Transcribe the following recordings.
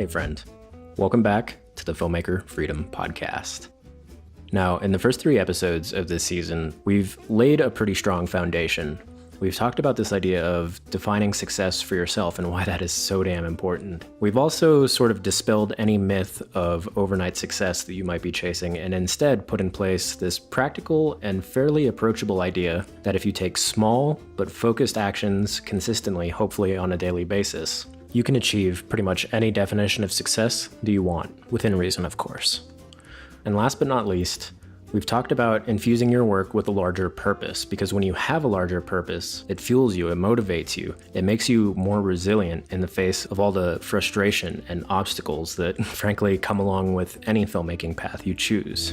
Hey friend, welcome back to the Filmmaker Freedom Podcast. Now, in the first 3 episodes of this season, we've laid a pretty strong foundation. We've talked about this idea of defining success for yourself and why that is so damn important. We've also sort of dispelled any myth of overnight success that you might be chasing and instead put in place this practical and fairly approachable idea that if you take small but focused actions consistently, hopefully on a daily basis, you can achieve pretty much any definition of success that you want, within reason, of course. And last but not least, we've talked about infusing your work with a larger purpose, because when you have a larger purpose, it fuels you, it motivates you, it makes you more resilient in the face of all the frustration and obstacles that, frankly, come along with any filmmaking path you choose.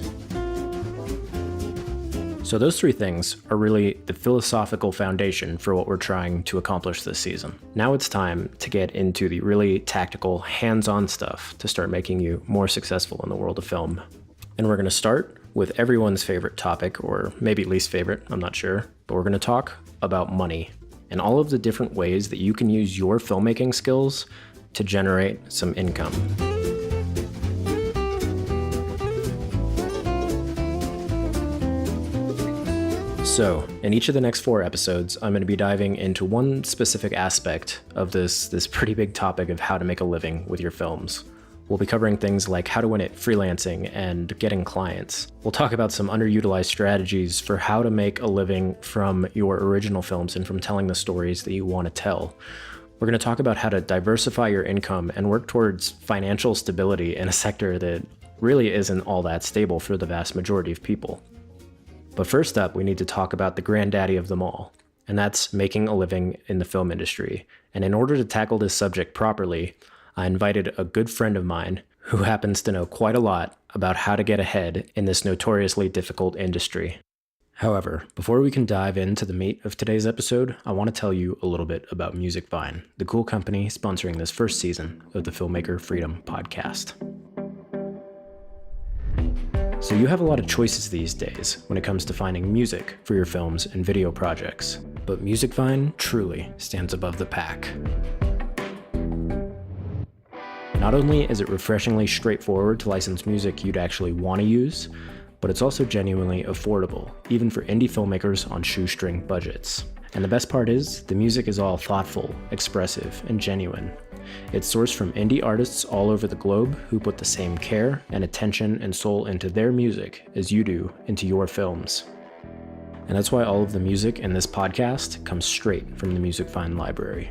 So those 3 things are really the philosophical foundation for what we're trying to accomplish this season. Now it's time to get into the really tactical, hands-on stuff to start making you more successful in the world of film. And we're going to start with everyone's favorite topic, or maybe least favorite, I'm not sure, but we're going to talk about money and all of the different ways that you can use your filmmaking skills to generate some income. So, in each of the next 4 episodes, I'm going to be diving into one specific aspect of this pretty big topic of how to make a living with your films. We'll be covering things like how to win at freelancing and getting clients. We'll talk about some underutilized strategies for how to make a living from your original films and from telling the stories that you want to tell. We're going to talk about how to diversify your income and work towards financial stability in a sector that really isn't all that stable for the vast majority of people. But first up, we need to talk about the granddaddy of them all, and that's making a living in the film industry. And in order to tackle this subject properly, I invited a good friend of mine who happens to know quite a lot about how to get ahead in this notoriously difficult industry. However, before we can dive into the meat of today's episode, I want to tell you a little bit about Musicvine, the cool company sponsoring this first season of the Filmmaker Freedom Podcast. So you have a lot of choices these days when it comes to finding music for your films and video projects, but Musicvine truly stands above the pack. Not only is it refreshingly straightforward to license music you'd actually want to use, but it's also genuinely affordable, even for indie filmmakers on shoestring budgets. And the best part is, the music is all thoughtful, expressive, and genuine. It's sourced from indie artists all over the globe who put the same care and attention and soul into their music as you do into your films. And that's why all of the music in this podcast comes straight from the Musicvine library.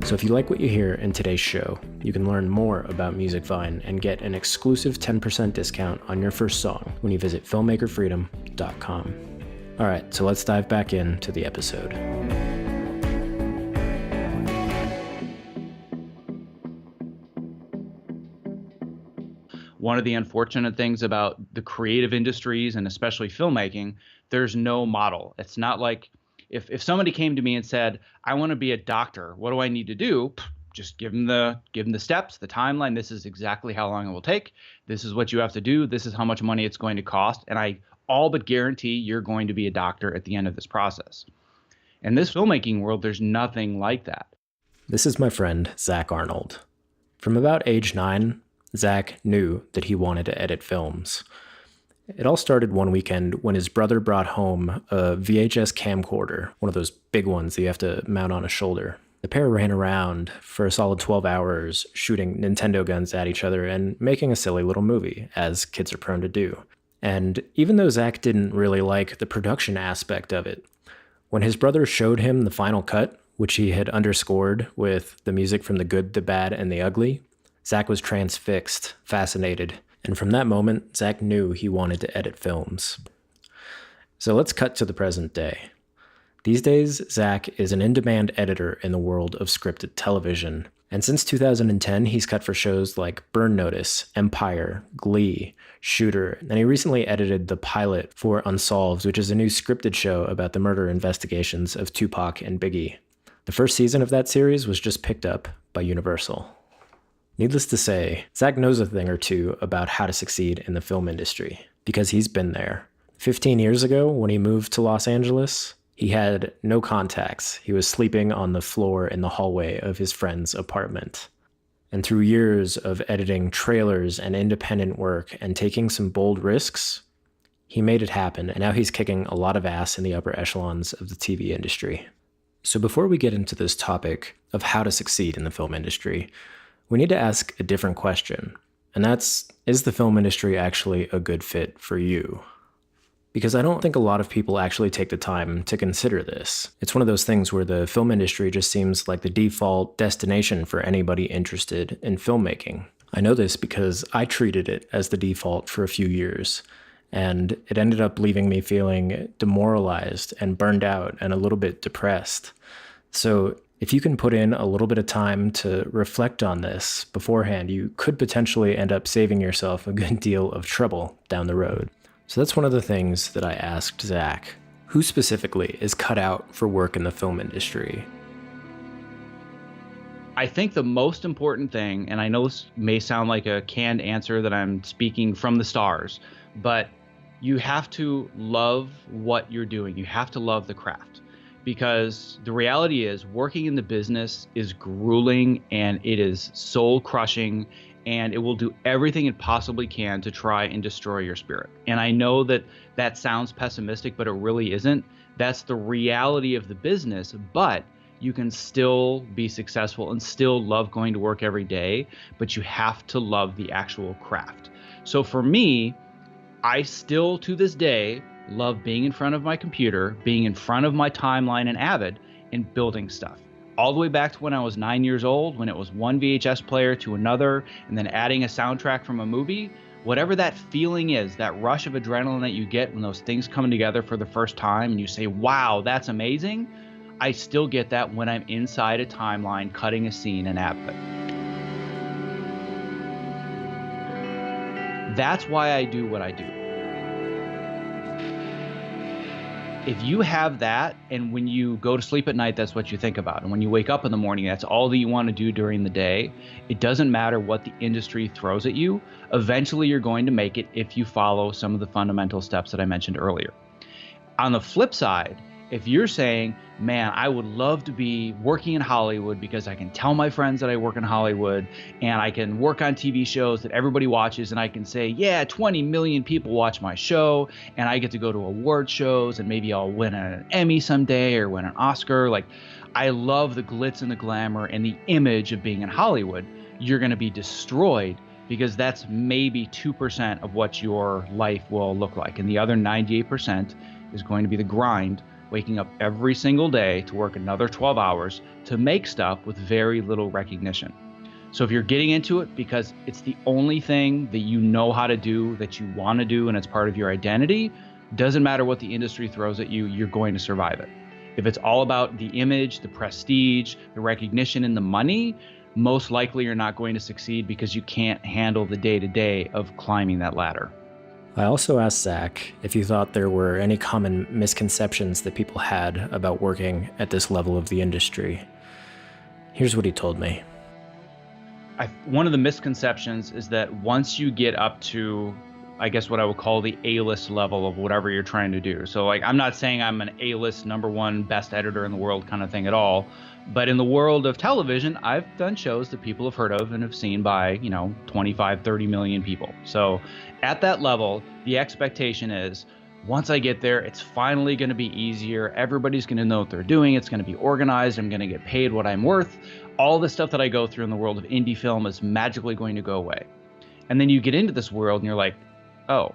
So if you like what you hear in today's show, you can learn more about Musicvine and get an exclusive 10% discount on your first song when you visit filmmakerfreedom.com. All right, so let's dive back into the episode. One of the unfortunate things about the creative industries and especially filmmaking, there's no model. It's not like if somebody came to me and said, I want to be a doctor, what do I need to do? Just give them the steps, the timeline. This is exactly how long it will take. This is what you have to do. This is how much money it's going to cost. And I all but guarantee you're going to be a doctor at the end of this process. In this filmmaking world, there's nothing like that. This is my friend, Zach Arnold. From about age 9, Zach knew that he wanted to edit films. It all started one weekend when his brother brought home a VHS camcorder, one of those big ones that you have to mount on a shoulder. The pair ran around for a solid 12 hours, shooting Nintendo guns at each other and making a silly little movie, as kids are prone to do. And even though Zach didn't really like the production aspect of it, when his brother showed him the final cut, which he had underscored with the music from The Good, the Bad, and the Ugly, Zach was transfixed, fascinated. And from that moment, Zach knew he wanted to edit films. So let's cut to the present day. These days, Zach is an in-demand editor in the world of scripted television. And since 2010, he's cut for shows like Burn Notice, Empire, Glee, Shooter, and he recently edited the pilot for Unsolved, which is a new scripted show about the murder investigations of Tupac and Biggie. The first season of that series was just picked up by Universal. Needless to say, Zach knows a thing or two about how to succeed in the film industry, because he's been there. 15 years ago, when he moved to Los Angeles, He had no contacts. He was sleeping on the floor in the hallway of his friend's apartment. And through years of editing trailers and independent work and taking some bold risks, he made it happen, and now he's kicking a lot of ass in the upper echelons of the TV industry. So before we get into this topic of how to succeed in the film industry, we need to ask a different question, and that's, is the film industry actually a good fit for you? Because I don't think a lot of people actually take the time to consider this. It's one of those things where the film industry just seems like the default destination for anybody interested in filmmaking. I know this because I treated it as the default for a few years, and it ended up leaving me feeling demoralized and burned out and a little bit depressed. So if you can put in a little bit of time to reflect on this beforehand, you could potentially end up saving yourself a good deal of trouble down the road. So that's one of the things that I asked Zach. Who specifically is cut out for work in the film industry? I think the most important thing, and I know this may sound like a canned answer that I'm speaking from the stars, but you have to love what you're doing. You have to love the craft, because the reality is working in the business is grueling and it is soul crushing, and it will do everything it possibly can to try and destroy your spirit. And I know that that sounds pessimistic, but it really isn't. That's the reality of the business, but you can still be successful and still love going to work every day, but you have to love the actual craft. So for me, I still to this day love being in front of my computer, being in front of my timeline and Avid, and building stuff. All the way back to when I was 9 years old, when it was one VHS player to another, and then adding a soundtrack from a movie. Whatever that feeling is, that rush of adrenaline that you get when those things come together for the first time and you say, wow, that's amazing. I still get that when I'm inside a timeline cutting a scene in Avid. That's why I do what I do. If you have that, and when you go to sleep at night, that's what you think about, and when you wake up in the morning, that's all that you want to do during the day, it doesn't matter what the industry throws at you. Eventually, you're going to make it if you follow some of the fundamental steps that I mentioned earlier. On the flip side, if you're saying, man, I would love to be working in Hollywood because I can tell my friends that I work in Hollywood, and I can work on TV shows that everybody watches, and I can say, yeah, 20 million people watch my show, and I get to go to award shows, and maybe I'll win an Emmy someday or win an Oscar. Like, I love the glitz and the glamour and the image of being in Hollywood. You're going to be destroyed, because that's maybe 2% of what your life will look like. And the other 98% is going to be the grind, waking up every single day to work another 12 hours to make stuff with very little recognition. So if you're getting into it because it's the only thing that you know how to do, that you want to do, and it's part of your identity, doesn't matter what the industry throws at you, you're going to survive it. If it's all about the image, the prestige, the recognition, and the money, most likely you're not going to succeed, because you can't handle the day-to-day of climbing that ladder. I also asked Zach if he thought there were any common misconceptions that people had about working at this level of the industry. Here's what he told me. One of the misconceptions is that once you get up to, I guess, what I would call the A-list level of whatever you're trying to do. So, like, I'm not saying I'm an A-list #1 best editor in the world kind of thing at all. But in the world of television, I've done shows that people have heard of and have seen by, 25, 30 million people. So at that level, the expectation is, once I get there, it's finally going to be easier. Everybody's going to know what they're doing. It's going to be organized. I'm going to get paid what I'm worth. All the stuff that I go through in the world of indie film is magically going to go away. And then you get into this world and you're like, oh,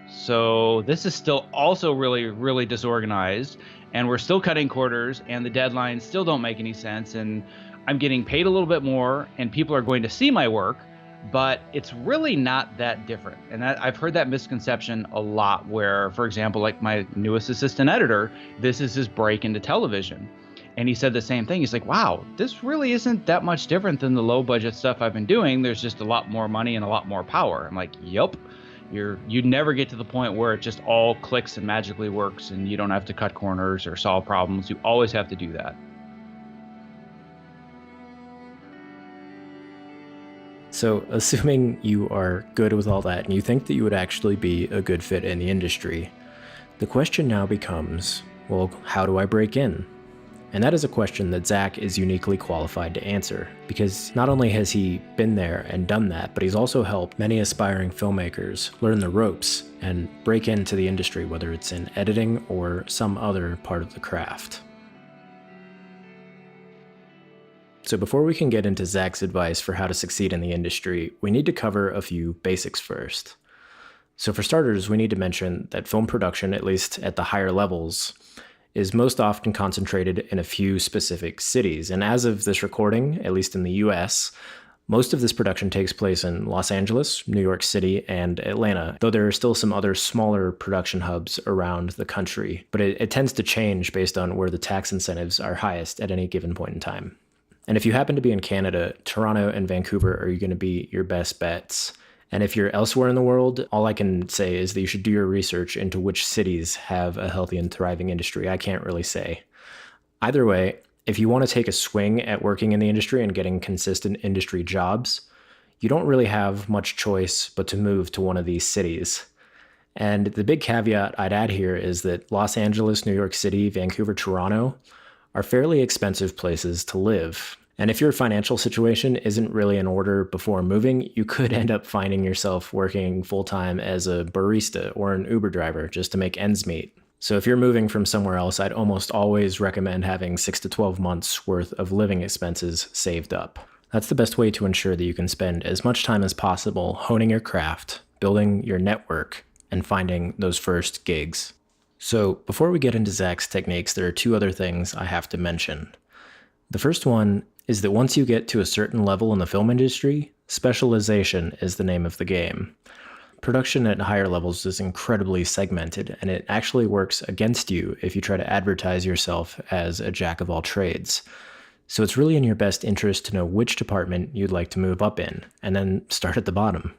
so this is still also really, really disorganized, and we're still cutting quarters, and the deadlines still don't make any sense, and I'm getting paid a little bit more, and people are going to see my work, but it's really not that different. And I've heard that misconception a lot, where, for example, like my newest assistant editor, this is his break into television. And he said the same thing. He's like, wow, this really isn't that much different than the low budget stuff I've been doing. There's just a lot more money and a lot more power. I'm like, yep. You'd never get to the point where it just all clicks and magically works and you don't have to cut corners or solve problems. You always have to do that. So, assuming you are good with all that and you think that you would actually be a good fit in the industry, the question now becomes, Well, how do I break in? And that is a question that Zach is uniquely qualified to answer, because not only has he been there and done that, but he's also helped many aspiring filmmakers learn the ropes and break into the industry, whether it's in editing or some other part of the craft. So before we can get into Zach's advice for how to succeed in the industry, we need to cover a few basics first. So for starters, we need to mention that film production, at least at the higher levels, is most often concentrated in a few specific cities. And as of this recording, at least in the US, most of this production takes place in Los Angeles, New York City, and Atlanta, though there are still some other smaller production hubs around the country. But it tends to change based on where the tax incentives are highest at any given point in time. And if you happen to be in Canada, Toronto and Vancouver are going to be your best bets. And if you're elsewhere in the world, all I can say is that you should do your research into which cities have a healthy and thriving industry. I can't really say. Either way, if you want to take a swing at working in the industry and getting consistent industry jobs, you don't really have much choice but to move to one of these cities. And the big caveat I'd add here is that Los Angeles, New York City, Vancouver, Toronto are fairly expensive places to live. And if your financial situation isn't really in order before moving, you could end up finding yourself working full-time as a barista or an Uber driver just to make ends meet. So if you're moving from somewhere else, I'd almost always recommend having 6 to 12 months worth of living expenses saved up. That's the best way to ensure that you can spend as much time as possible honing your craft, building your network, and finding those first gigs. So before we get into Zach's techniques, there are two other things I have to mention. The first one is that once you get to a certain level in the film industry, specialization is the name of the game. Production at higher levels is incredibly segmented, and it actually works against you if you try to advertise yourself as a jack of all trades. So it's really in your best interest to know which department you'd like to move up in, and then start at the bottom.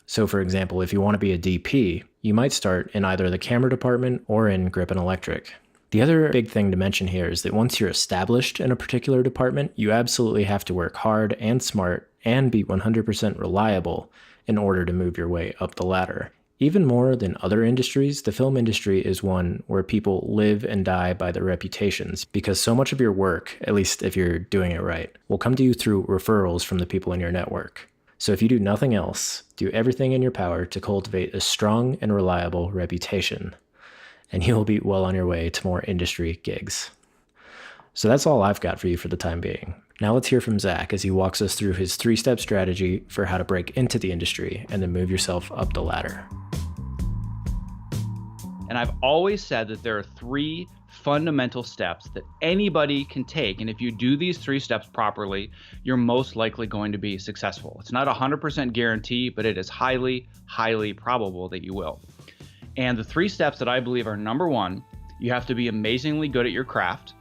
So for example, if you want to be a DP, you might start in either the camera department or in grip and electric. The other big thing to mention here is that once you're established in a particular department, you absolutely have to work hard and smart and be 100% reliable in order to move your way up the ladder. Even more than other industries, the film industry is one where people live and die by their reputations, because so much of your work, at least if you're doing it right, will come to you through referrals from the people in your network. So if you do nothing else, do everything in your power to cultivate a strong and reliable reputation, and you'll be well on your way to more industry gigs. So that's all I've got for you for the time being. Now let's hear from Zach as he walks us through his 3-step strategy for how to break into the industry and then move yourself up the ladder. And I've always said that there are 3 fundamental steps that anybody can take. And if you do these 3 steps properly, you're most likely going to be successful. It's not a 100% guarantee, but it is highly, highly probable that you will. And the 3 steps that I believe are: number 1, you have to be amazingly good at your craft.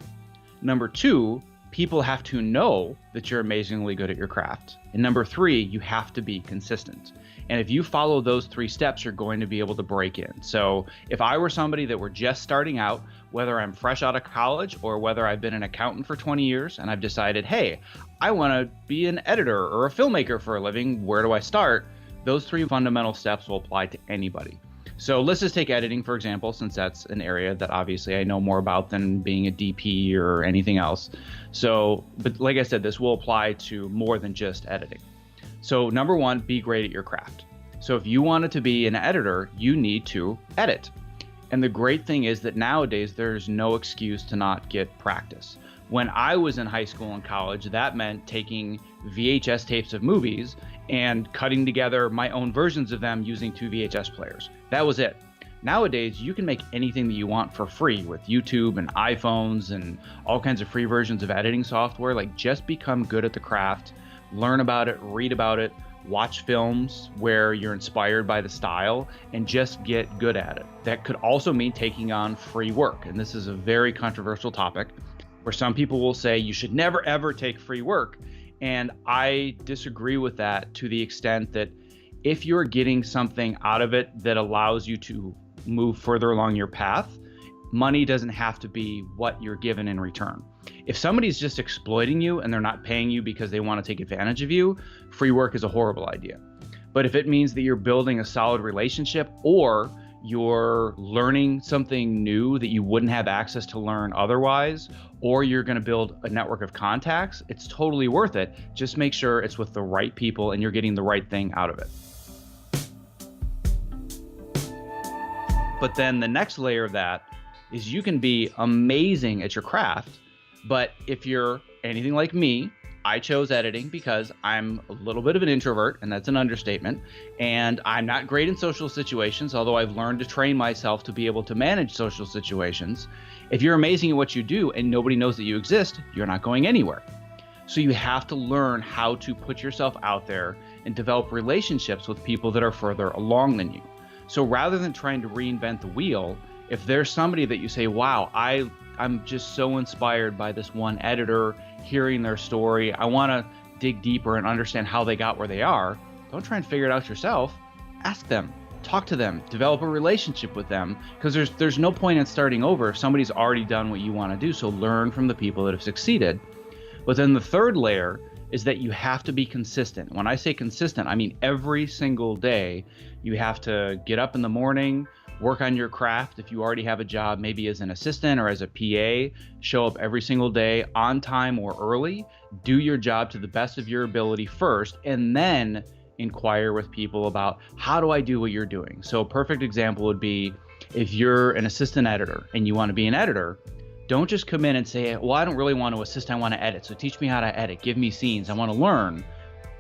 Number 2, people have to know that you're amazingly good at your craft. And number 3, you have to be consistent. And if you follow those 3 steps, you're going to be able to break in. So if I were somebody that were just starting out, whether I'm fresh out of college or whether I've been an accountant for 20 years and I've decided, hey, I want to be an editor or a filmmaker for a living, where do I start? Those 3 fundamental steps will apply to anybody. So let's just take editing, for example, since that's an area that obviously I know more about than being a DP or anything else. So, but like I said, this will apply to more than just editing. So number 1, be great at your craft. So if you wanted to be an editor, you need to edit. And the great thing is that nowadays there's no excuse to not get practice. When I was in high school and college, that meant taking VHS tapes of movies and cutting together my own versions of them using 2 VHS players. That was it. Nowadays, you can make anything that you want for free with YouTube and iPhones and all kinds of free versions of editing software. Like, just become good at the craft, learn about it, read about it, watch films where you're inspired by the style, and just get good at it. That could also mean taking on free work. And this is a very controversial topic where some people will say you should never ever take free work. And I disagree with that to the extent that if you're getting something out of it that allows you to move further along your path, money doesn't have to be what you're given in return. If somebody's just exploiting you and they're not paying you because they want to take advantage of you, free work is a horrible idea. But if it means that you're building a solid relationship, or you're learning something new that you wouldn't have access to learn otherwise, or you're going to build a network of contacts, it's totally worth it. Just make sure it's with the right people and you're getting the right thing out of it. But then the next layer of that is you can be amazing at your craft, but if you're anything like me, I chose editing because I'm a little bit of an introvert, and that's an understatement, and I'm not great in social situations, although I've learned to train myself to be able to manage social situations. If you're amazing at what you do and nobody knows that you exist, you're not going anywhere. So you have to learn how to put yourself out there and develop relationships with people that are further along than you. So rather than trying to reinvent the wheel, if there's somebody that you say, wow, I'm just so inspired by this one editor, hearing their story, I want to dig deeper and understand how they got where they are, don't try and figure it out yourself. Ask them, talk to them, develop a relationship with them, because there's no point in starting over if somebody's already done what you want to do. So learn from the people that have succeeded. But then the third layer is that you have to be consistent. When I say consistent, I mean every single day you have to get up in the morning, work on your craft. If you already have a job, maybe as an assistant or as a PA, show up every single day on time or early, do your job to the best of your ability first, and then inquire with people about how do I do what you're doing. So a perfect example would be if you're an assistant editor and you want to be an editor, don't just come in and say, well, I don't really want to assist, I want to edit. So teach me how to edit, give me scenes, I want to learn.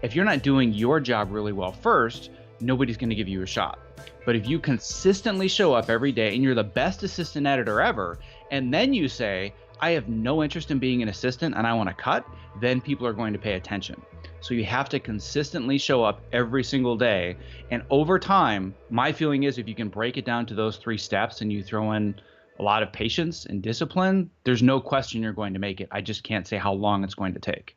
If you're not doing your job really well first, nobody's going to give you a shot. But if you consistently show up every day and you're the best assistant editor ever, and then you say, I have no interest in being an assistant and I want to cut, then people are going to pay attention. So you have to consistently show up every single day. And over time, my feeling is if you can break it down to those 3 steps and you throw in a lot of patience and discipline, there's no question you're going to make it. I just can't say how long it's going to take.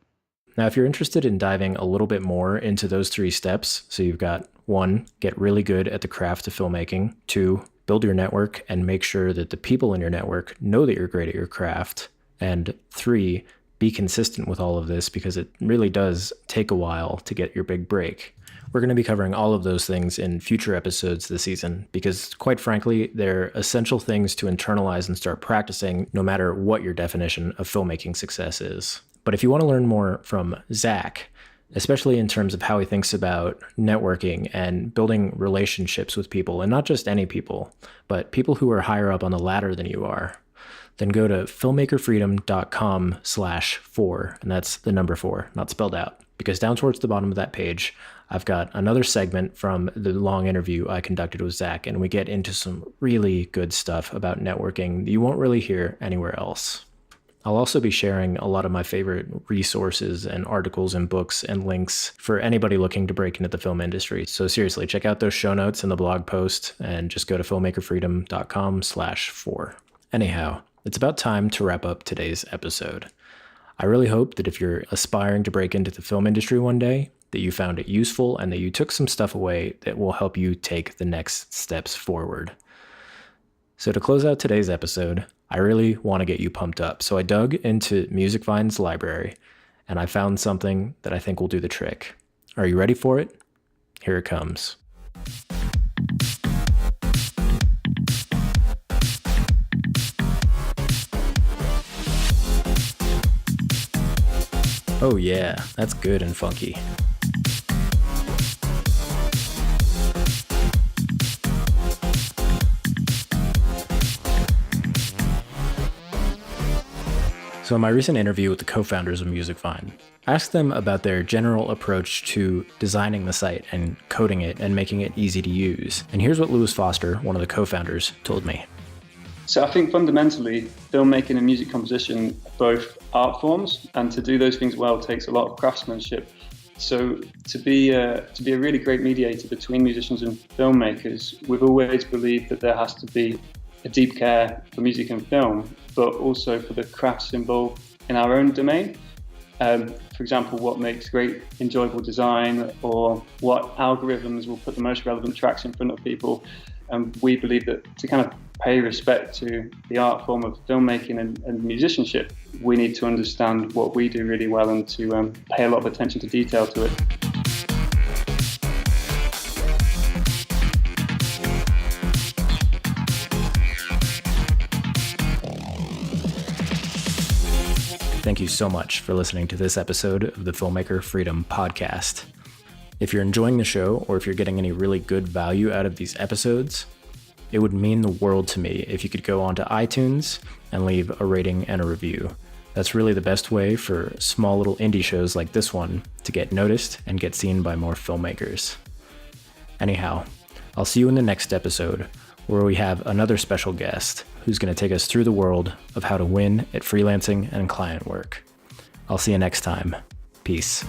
Now, if you're interested in diving a little bit more into those 3 steps, so you've got 1, get really good at the craft of filmmaking. 2, build your network and make sure that the people in your network know that you're great at your craft. And 3, be consistent with all of this because it really does take a while to get your big break. We're going to be covering all of those things in future episodes this season because, quite frankly, they're essential things to internalize and start practicing no matter what your definition of filmmaking success is. But if you want to learn more from Zach, especially in terms of how he thinks about networking and building relationships with people, and not just any people, but people who are higher up on the ladder than you are, then go to filmmakerfreedom.com/4, and that's the number 4, not spelled out, because down towards the bottom of that page, I've got another segment from the long interview I conducted with Zach, and we get into some really good stuff about networking that you won't really hear anywhere else. I'll also be sharing a lot of my favorite resources and articles and books and links for anybody looking to break into the film industry. So seriously, check out those show notes in the blog post and just go to filmmakerfreedom.com/4. Anyhow, it's about time to wrap up today's episode. I really hope that if you're aspiring to break into the film industry one day, that you found it useful and that you took some stuff away that will help you take the next steps forward. So to close out today's episode, I really want to get you pumped up. So I dug into MusicVine's library and I found something that I think will do the trick. Are you ready for it? Here it comes. Oh yeah, that's good and funky. So in my recent interview with the co-founders of MusicVine, I asked them about their general approach to designing the site and coding it and making it easy to use. And here's what Lewis Foster, one of the co-founders, told me. So I think fundamentally, filmmaking and music composition are both art forms, and to do those things well takes a lot of craftsmanship. So to be a really great mediator between musicians and filmmakers, we've always believed that there has to be a deep care for music and film, but also for the crafts involved in our own domain. For example, what makes great, enjoyable design, or what algorithms will put the most relevant tracks in front of people. And we believe that to kind of pay respect to the art form of filmmaking and musicianship, we need to understand what we do really well and to pay a lot of attention to detail to it. Thank you so much for listening to this episode of the Filmmaker Freedom Podcast. If you're enjoying the show, or if you're getting any really good value out of these episodes, it would mean the world to me if you could go onto iTunes and leave a rating and a review. That's really the best way for small little indie shows like this one to get noticed and get seen by more filmmakers. Anyhow, I'll see you in the next episode, where we have another special guest who's going to take us through the world of how to win at freelancing and client work. I'll see you next time. Peace.